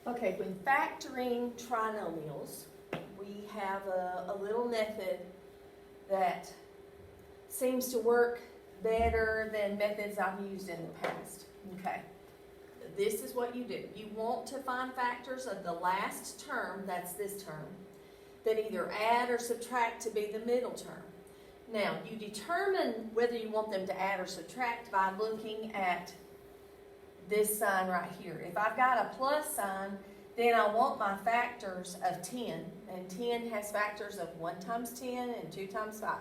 Okay, when factoring trinomials, we have a little method that seems to work better than methods I've used in the past. Okay, this is what you do. You want to find factors of the last term, that's this term, that either add or subtract to be the middle term. Now, you determine whether you want them to add or subtract by looking at this sign right here. If I've got a plus sign, then I want my factors of 10, and 10 has factors of 1 times 10 and 2 times 5.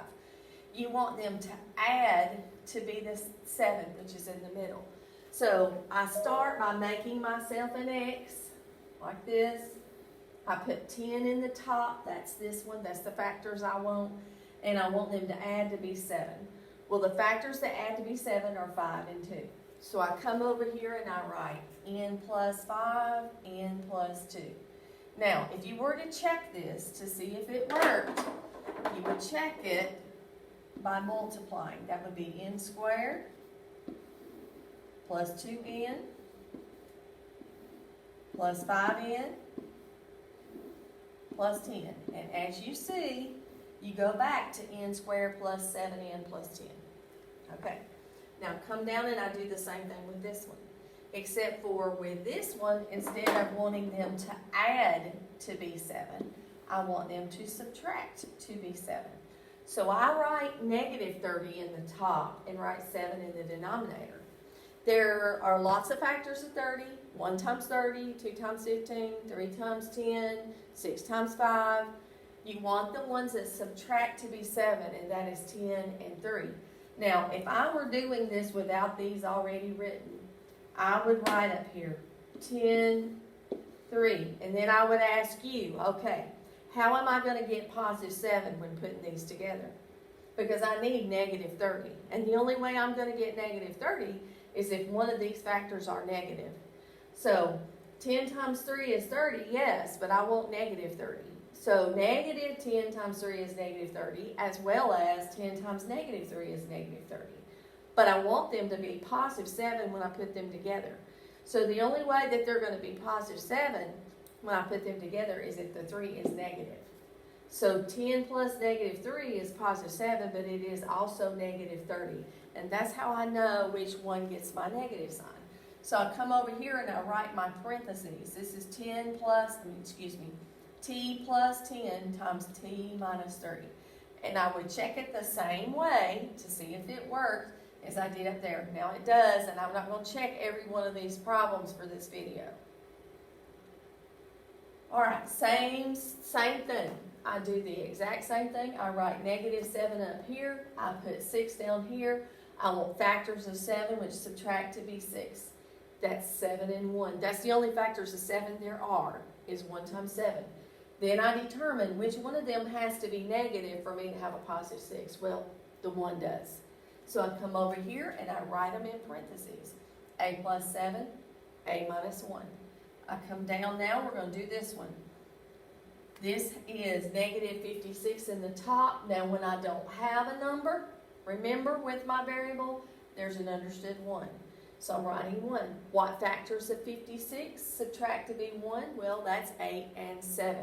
You want them to add to be this 7, which is in the middle. So I start by making myself an X, like this. I put 10 in the top, that's this one, that's the factors I want, and I want them to add to be 7. Well, the factors that add to be 7 are 5 and 2. So I come over here and I write n plus 5, n plus 2. Now, if you were to check this to see if it worked, you would check it by multiplying. That would be n squared plus 2n plus 5n plus 10. And as you see, you go back to n squared plus 7n plus 10. Okay. Now come down and I do the same thing with this one. Except for with this one, instead of wanting them to add to be 7, I want them to subtract to be 7. So I write negative 30 in the top and write 7 in the denominator. There are lots of factors of 30. 1 times 30, 2 times 15, 3 times 10, 6 times 5. You want the ones that subtract to be 7, and that is 10 and 3. Now, if I were doing this without these already written, I would write up here 10, 3, and then I would ask you, okay, how am I going to get positive 7 when putting these together? Because I need negative 30, and the only way I'm going to get negative 30 is if one of these factors are negative. So 10 times 3 is 30, yes, but I want negative 30. So negative 10 times 3 is negative 30, as well as 10 times negative 3 is negative 30. But I want them to be positive 7 when I put them together. So the only way that they're going to be positive 7 when I put them together is if the 3 is negative. So 10 plus negative 3 is positive 7, but it is also negative 30. And that's how I know which one gets my negative sign. So I come over here and I write my parentheses. This is 10 plus, t plus 10 times t minus 30. And I would check it the same way to see if it worked as I did up there. Now it does, and I'm not going to check every one of these problems for this video. Alright, same thing. I do the exact same thing. I write negative 7 up here. I put 6 down here. I want factors of 7, which subtract to be 6. That's 7 and 1. That's the only factors of 7 there are, is 1 times 7. Then I determine which one of them has to be negative for me to have a positive 6. Well, the 1 does. So I come over here and I write them in parentheses. A plus 7, A minus 1. I come down now, we're going to do this one. This is negative 56 in the top. Now when I don't have a number, remember with my variable, there's an understood 1. So I'm writing 1. What factors of 56 subtract to be 1? Well, that's 8 and 7.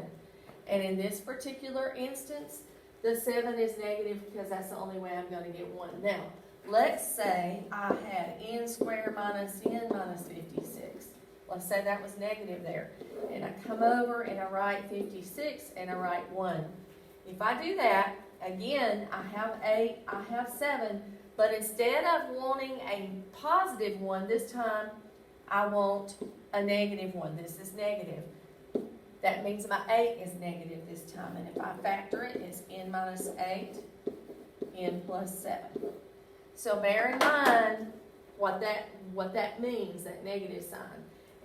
And in this particular instance, the 7 is negative because that's the only way I'm going to get 1. Now, let's say I had n squared minus n minus 56. Let's say that was negative there. And I come over and I write 56 and I write 1. If I do that, again, I have 8, I have 7, but instead of wanting a positive 1 this time, I want a negative 1. This is negative. That means my 8 is negative this time. And if I factor it, it's n minus 8, n plus 7. So bear in mind what that means, that negative sign,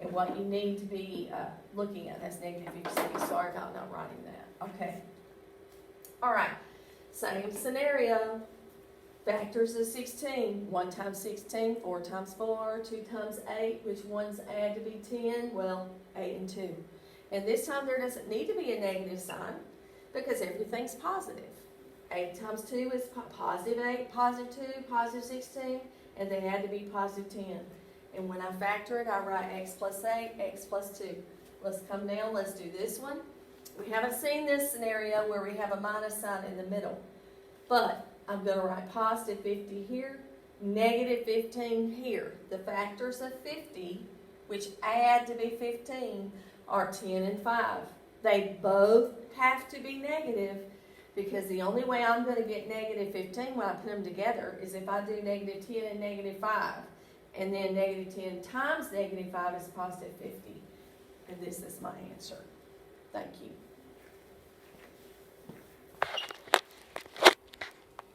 and what you need to be looking at. That's negative 56. Sorry about not writing that. Okay. All right. Same scenario. Factors of 16. 1 times 16, 4 times 4, 2 times 8. Which ones add to be 10? Well, 8 and 2. And this time there doesn't need to be a negative sign because everything's positive. 8 times 2 is positive 8, positive 2, positive 16, and they add to be positive 10. And when I factor it, I write x plus 8, x plus 2. let's come down, let's do this one. We haven't seen this scenario where we have a minus sign in the middle, but I'm gonna write positive 50 here, negative 15 here. The factors of 50, which add to be 15, are 10 and 5. They both have to be negative, because the only way I'm gonna get negative 15 when I put them together is if I do negative 10 and negative 5. And then negative 10 times negative 5 is positive 50. And this is my answer. Thank you.